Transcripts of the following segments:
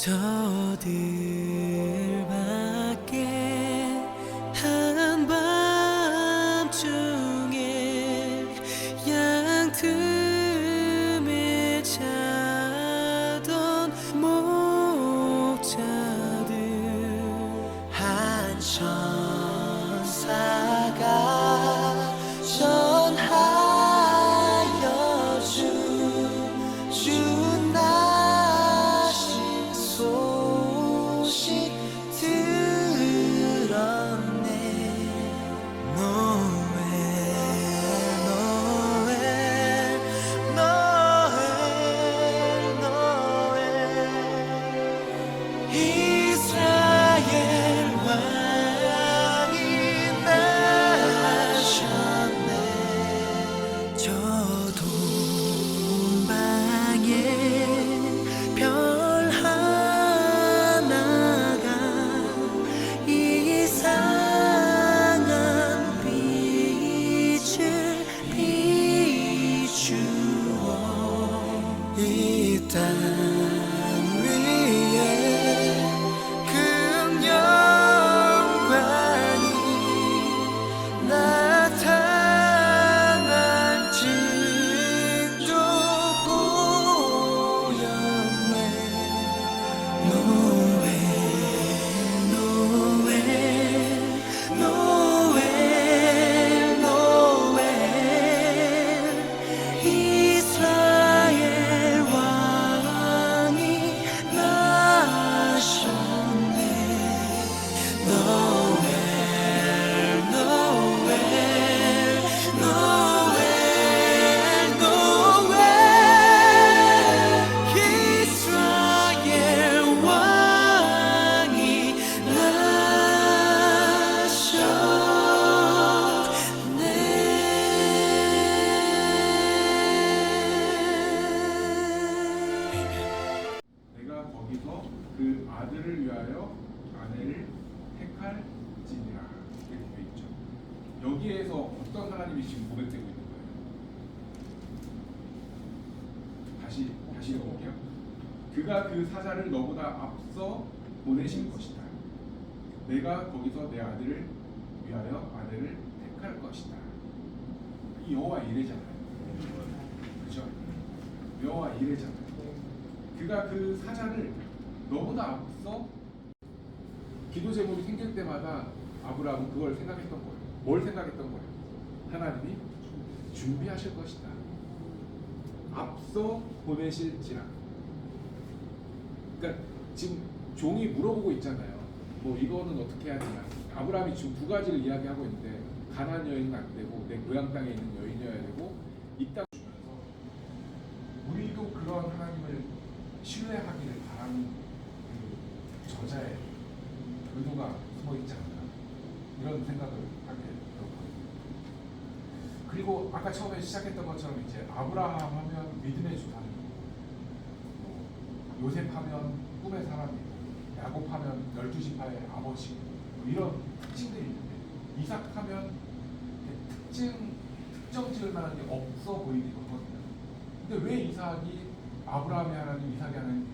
저들 밖에 한밤중에 양 틈에 자던 목자들 한 천사가 전하여 준 나신 소식 들었네. 노엘 노엘 노엘 노엘 이스라엘 왕이 나셨네. 저 동방에 별 하나가 이상한 빛을 비추어 이 땅 위에 큰 영광이 나타날지도 보였네. 노엘 노엘 노엘 노엘 이스라엘 왕이 나셨네. 노엘 노엘 노엘 노엘 이스라엘 왕이 나셨네. 내가 거기서 그 아들을 위하여 아내를 택할지니라 이렇게 되어 있죠. 여기에서 어떤 하나님이 지금 고백되고 있는 거예요? 다시 읽어볼게요. 그가 그 사자를 너보다 앞서 보내실 것이다. 내가 거기서 내 아들을 위하여 아내를 택할 것이다. 이 여호와 이레잖아요. 그죠? 여호와 이레잖아요. 그가 그 사자를 너보다 앞서 기도 제목이 생길 때마다 아브라함은 그걸 생각했던 거예요. 뭘 생각했던 거예요? 하나님이 준비하실 것이다. 앞서 보내실지라. 그러니까 지금 종이 물어보고 있잖아요. 뭐 이거는 어떻게 해야 되냐. 아브라함이 지금 두 가지를 이야기하고 있는데 가나안 여인은 안 되고 내 고향 땅에 있는 여인이어야 되고 이 땅 주면서 우리도 그런 하나님을 신뢰하기를 바라는 그 저자의 의도가 숨어 있지 않나 이런 생각을 하게 되었거든요. 그리고 아까 처음에 시작했던 것처럼 이제 아브라함 하면 믿음의 주사님, 요셉 하면 꿈의 사람이고, 야곱 하면 12지파의 아버지, 이런 특징들이 있는데 이삭 하면 특정 지을 만한 게 없어 보이기도 하거든요. 근데 왜 이삭이 아브라함의 하나님, 이삭의 하나님,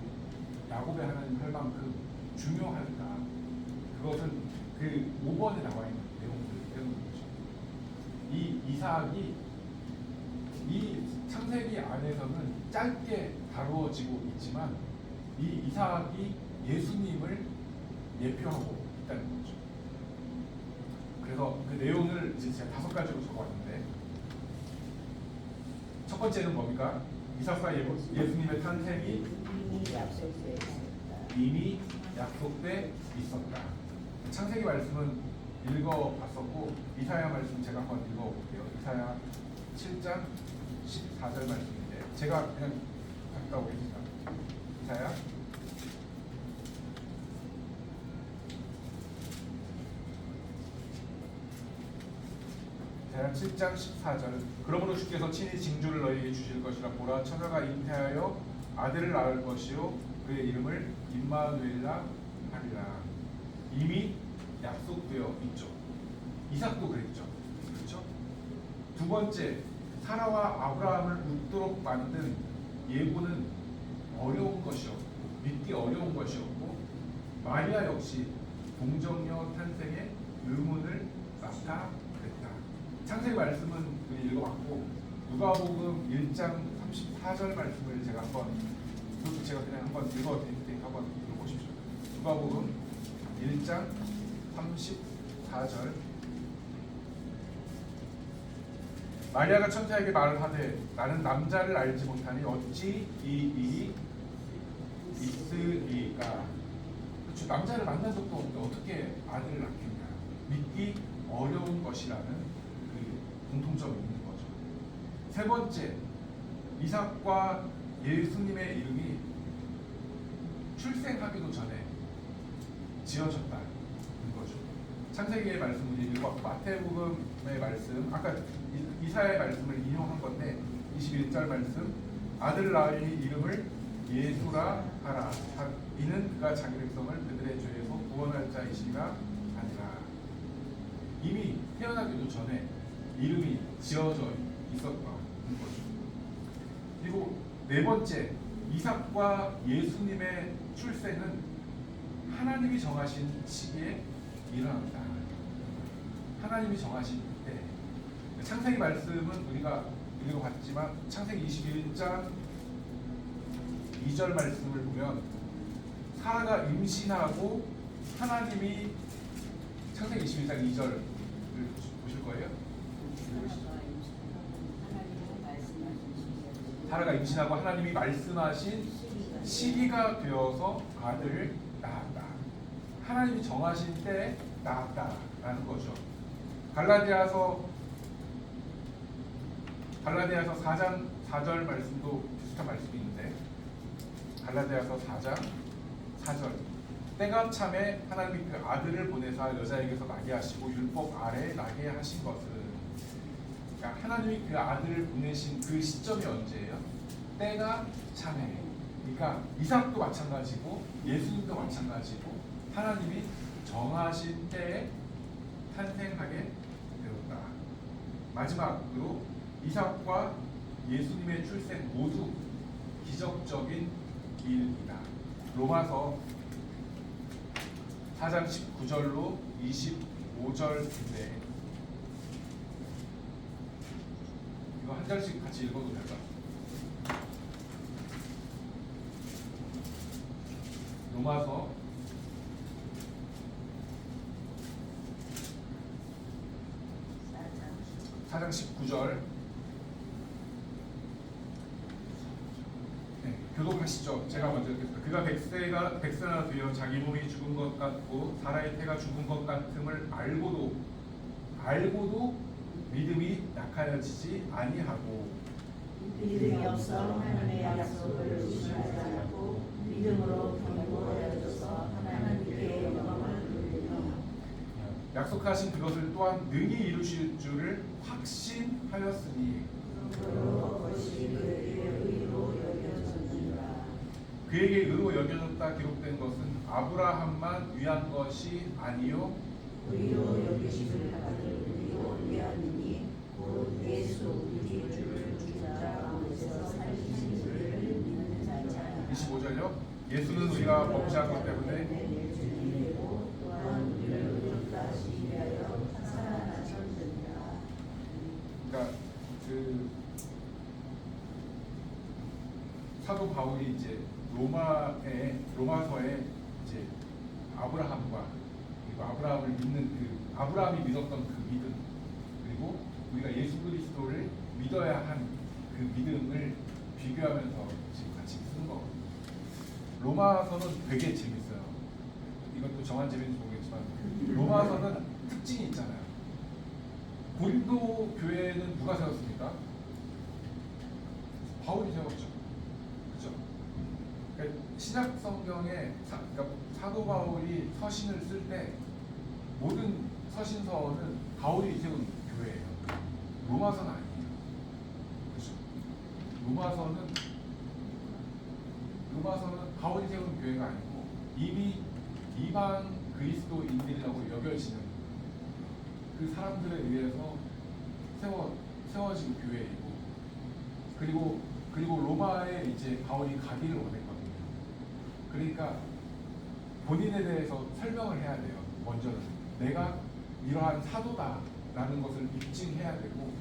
야곱의 하나님 할 만큼 중요할까? 그것은 그 5번에 나와 있는 내용들 때문인 거죠. 이 이삭이 이 창세기 안에서는 짧게 다루어지고 있지만 이 이삭이 예수님을 예표하고 있다는 거죠. 그래서 그 내용을 이제 제가 5가지로 적어왔는데 첫 번째는 뭡니까? 이삭과 예수님의 탄생이 이미 약속돼 있었다. 창세기 말씀은 읽어봤었고 이사야 말씀 제가 한번 읽어볼게요. 이사야 7장 14절 말씀인데 제가 그냥 갔다 오겠습니다. 이사야 7장 14절. 그러므로 주께서 친히 징조를 너희에게 주실 것이라. 보라, 처녀가 잉태하여 아들을 낳을 것이요 그의 이름을 임마누엘라 하리라. 이미 약속되어 있죠. 이삭도 그랬죠. 그렇죠? 두 번째, 사라와 아브라함을 웃도록 만든 예고는 어려운 것이었고 믿기 어려운 것이었고 마리아 역시 동정녀 탄생의 의문을 낳다 그랬다. 창세기 말씀은 우리 읽어봤고 누가복음 1장 34절 말씀을 제가 그것도 제가 그냥 한번 읽어드릴 테니까 한번 읽어보십시오. 누가복음 1장 34절. 마리아가 천사에게 말하되 나는 남자를 알지 못하니 어찌 이 일이 있으리까. 그렇죠. 남자를 만난 적도 없는데 어떻게 아들을 낳겠냐. 믿기 어려운 것이라는 그 공통점이 있는 거죠. 세 번째, 이삭과 예수님의 이름이 출생하기도 전에 지어졌다는 거죠. 창세기의 말씀 우리 읽고 마태복음의 말씀, 아까 이사야의 말씀을 인용한 건데 21절 말씀, 아들 낳으니 이름을 예수라 하라. 이는 그가 자기 백성을 그들의 죄에서 구원할 자이시라 아니라. 이미 태어나기도 전에 이름이 지어져 있었다는 거죠. 그리고 네 번째, 이삭과 예수님의 출생은 하나님이 정하신 시기에 일어난다. 하나님이 정하신 때. 창세기 말씀은 우리가 읽어봤지만 창세기 21장 2절 말씀을 보면 사라가 임신하고 하나님이 창세기 21장 2절을 보실 거예요. 사라가 임신하고 하나님이 말씀하신 시기가 되어서 아들을 낳았다. 하나님이 정하신 때에 낳았다라는 거죠. 갈라디아서 4장 4절 말씀도 비슷한 말씀이 있는데 갈라디아서 4장 4절. 때가 참에 하나님이 그 아들을 보내사 여자에게서 나게 하시고 율법 아래 나게 하신 것은, 그러니까 하나님이 그 아들을 보내신 그 시점이 언제예요? 때가 참에. 그러니까 이삭도 마찬가지고 예수님도 마찬가지고 하나님이 정하신 때에 탄생하게 되었다. 마지막으로 이삭과 예수님의 출생 모두 기적적인 일이다. 로마서 4장 19절로 25절인데 이거 한 절씩 같이 읽어도 될까요? 로마서 4장 19절. 네, 교독하시죠. 제가 먼저 읽겠습니다. 그가 백세나 되어 자기 몸이 죽은 것 같고 사라의 태가 죽은 것 같음을 알고도 믿음이 약하여지지 아니하고 믿음이 없어 하나님의 약속을 의심하지 않고 믿음으로 견고하여져서 하나님께 영광을 돌리며 약속하신 그것을 또한 능히 이루실 줄을 확신하였으니 그에게 의로 여겨졌다 기록된 것은 아브라함만 위한 것이 아니요 의로 여기심을 받을 우리로 위함이니 곧 예수 우리 주를 죽은 자 가운데서 살리신 이를 믿는 자이잖아. 25절요. 예수는 우리가 범죄한 것 때문에 또한 우리를 의롭다시 위하여 살아나셨느니라. 그러니까 그 사도 바울이 이제 로마서에 이제 아브라함과 그리고 아브라함을 믿는 그 아브라함이 믿었던 그 믿음, 그리고 우리가 예수 그리스도를 믿어야 한 그 믿음을 비교하면서 지금 같이 쓴 거거든요. 로마서는 되게 재밌어요. 이것도 정한 재미인지 모르겠지만 로마서는 특징이 있잖아요. 고린도 교회는 누가 세웠습니까? 바울이 세웠죠. 그렇죠? 그러니까 신약 성경에 그러니까 사도 바울이 서신을 쓸 때 모든 서신서는 바울이 세운 교회예요. 로마서는 아니에요. 그렇죠? 로마서는 바울이 세운 교회가 아니고 이미 이방 그리스도인들이라고 여겨지는 그 사람들에 의해서 세워진 교회이고, 그리고 로마에 이제 바울이 가기를 원했거든요. 그러니까 본인에 대해서 설명을 해야 돼요. 먼저는 내가 이러한 사도다라는 것을 입증해야 되고,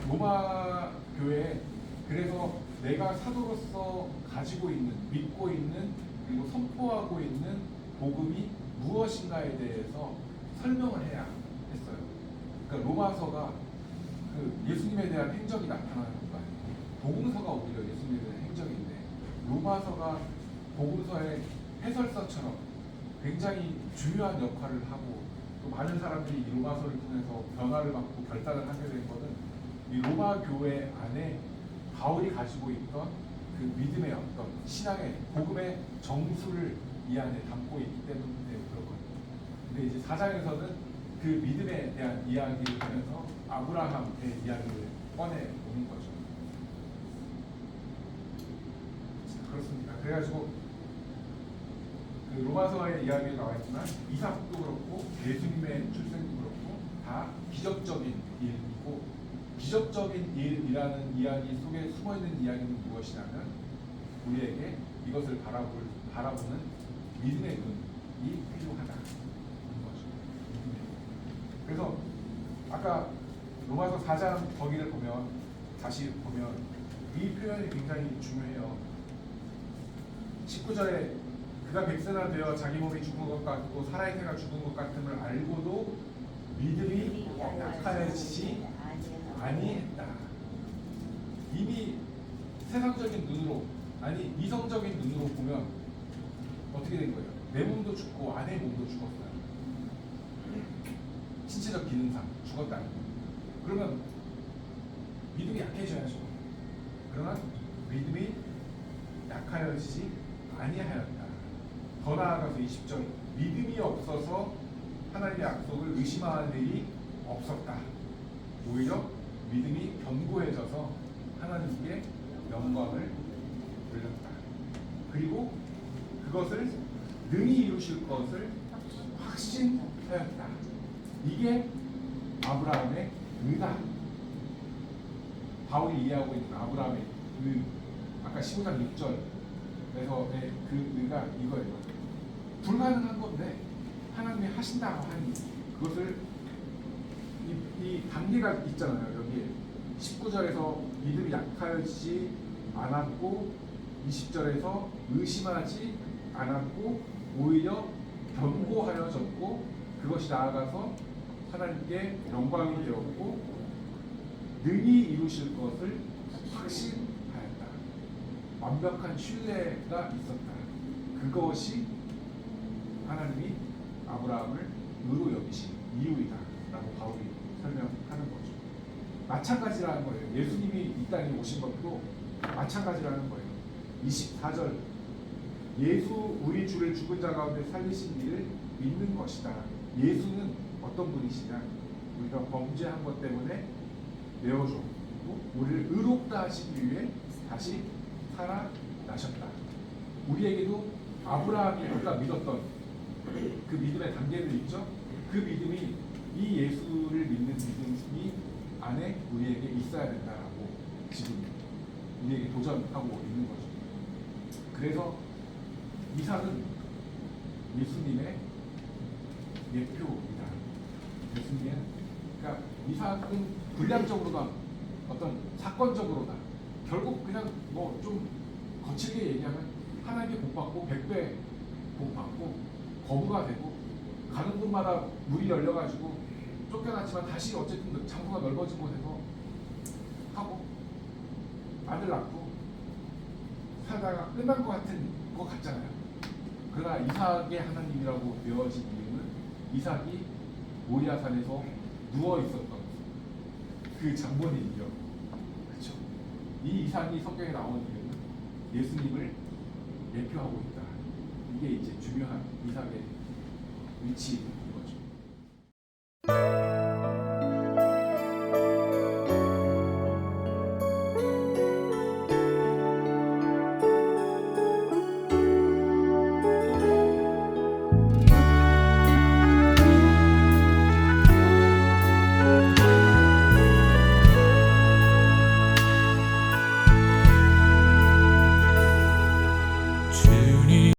로마 교회에 그래서 내가 사도로서 가지고 있는, 믿고 있는, 그리고 선포하고 있는 복음이 무엇인가에 대해서 설명을 해야 했어요. 그러니까 로마서가 그 예수님에 대한 행적이 나타나는 것도 아니고, 복음서가 오히려 예수님에 대한 행적인데, 로마서가 복음서의 해설서처럼 굉장히 중요한 역할을 하고, 또 많은 사람들이 이 로마서를 통해서 변화를 받고 결단을 하게 된 것은 이 로마 교회 안에 바울이 가지고 있던 그 믿음의 어떤 신앙의 복음의 정수를 이 안에 담고 있기 때문에 그렇거든요. 근데 이제 4장에서는 그 믿음에 대한 이야기를 하면서 아브라함의 이야기를 꺼내 오는 거죠. 그렇습니다. 그래가지고 그 로마서의 이야기에 나와 있지만 이삭도 그렇고 예수님의 출생도 그렇고 다 기적적인 일이고, 기적적인 일이라는 이야기 속에 숨어있는 이야기는 무엇이냐면 우리에게 이것을 바라보는 믿음의 눈이 필요하다는 거죠. 믿음의 눈. 그래서 아까 로마서 4장 거기를 보면, 다시 보면 이 표현이 굉장히 중요해요. 19절에 그가 백세나 되어 자기 몸이 죽은 것 같고 살아있다가 죽은 것 같음을 알고도 믿음이 약하여지지 아니했다. 이미 세상적인 눈으로, 아니 이성적인 눈으로 보면 어떻게 된 거예요? 내 몸도 죽고 아내 몸도 죽었어요. 신체적 기능상 죽었다는 거예요. 그러면 믿음이 약해져야죠. 그러나 믿음이 약하여지지 아니하였다. 더 나아가서 20절, 믿음이 없어서 하나님의 약속을 의심할 일이 없었다. 오히려 믿음이 견고해져서 하나님께 영광을 돌렸다. 그리고 그것을 능히 이루실 것을 확신하였다. 이게 아브라함의 의다. 바울이 이해하고 있는 아브라함의 의. 아까 15장 6절에서의 그 의가 이거예요. 불가능한 건데 하나님이 하신다고 하니 그것을 이 단계가 있잖아요. 여기에 19절에서 믿음이 약하여지지 않았고 20절에서 의심하지 않았고 오히려 견고하여졌고 그것이 나아가서 하나님께 영광이 되었고 능히 이루실 것을 확신하였다. 완벽한 신뢰가 있었다. 그것이 하나님이 아브라함을 의로 여기신 이유이다 라고 바울이 설명하는 거죠. 마찬가지라는 거예요. 예수님이 이 땅에 오신 것도 마찬가지라는 거예요. 24절, 예수 우리 주를 죽은 자 가운데 살리신 이를 믿는 것이다. 예수는 어떤 분이시냐? 우리가 범죄한 것 때문에 내어줬고 우리를 의롭다 하시기 위해 다시 살아나셨다. 우리에게도 아브라함이 아까 믿었던 그 믿음의 단계들 있죠? 그 믿음이 이 예수를 믿는 믿음이 안에 우리에게 있어야 된다라고 지금 우리에게 도전하고 있는 거죠. 그래서 이삭은 예수님의 예표이다. 예수님의, 그러니까 이삭은 분량적으로나 어떤 사건적으로나 결국 그냥 뭐 좀 거칠게 얘기하면 하나님께 복 받고 100배 복 받고 거부가 되고 가는 곳마다 문이 열려가지고 쫓겨났지만 다시 어쨌든 장소가 넓어진 곳에서 하고 아들 낳고 살다가 끝난 것 같은 것 같잖아요. 그러나 이삭의 하나님이라고 되어진 이유는 이삭이 모리아산에서 누워 있었던 그 장본인이요. 그렇죠? 이 이삭이 성경에 나오는 이유는 예수님을 예표하고 있다. 이게 이제 중요한 이삭의 위치인 거죠.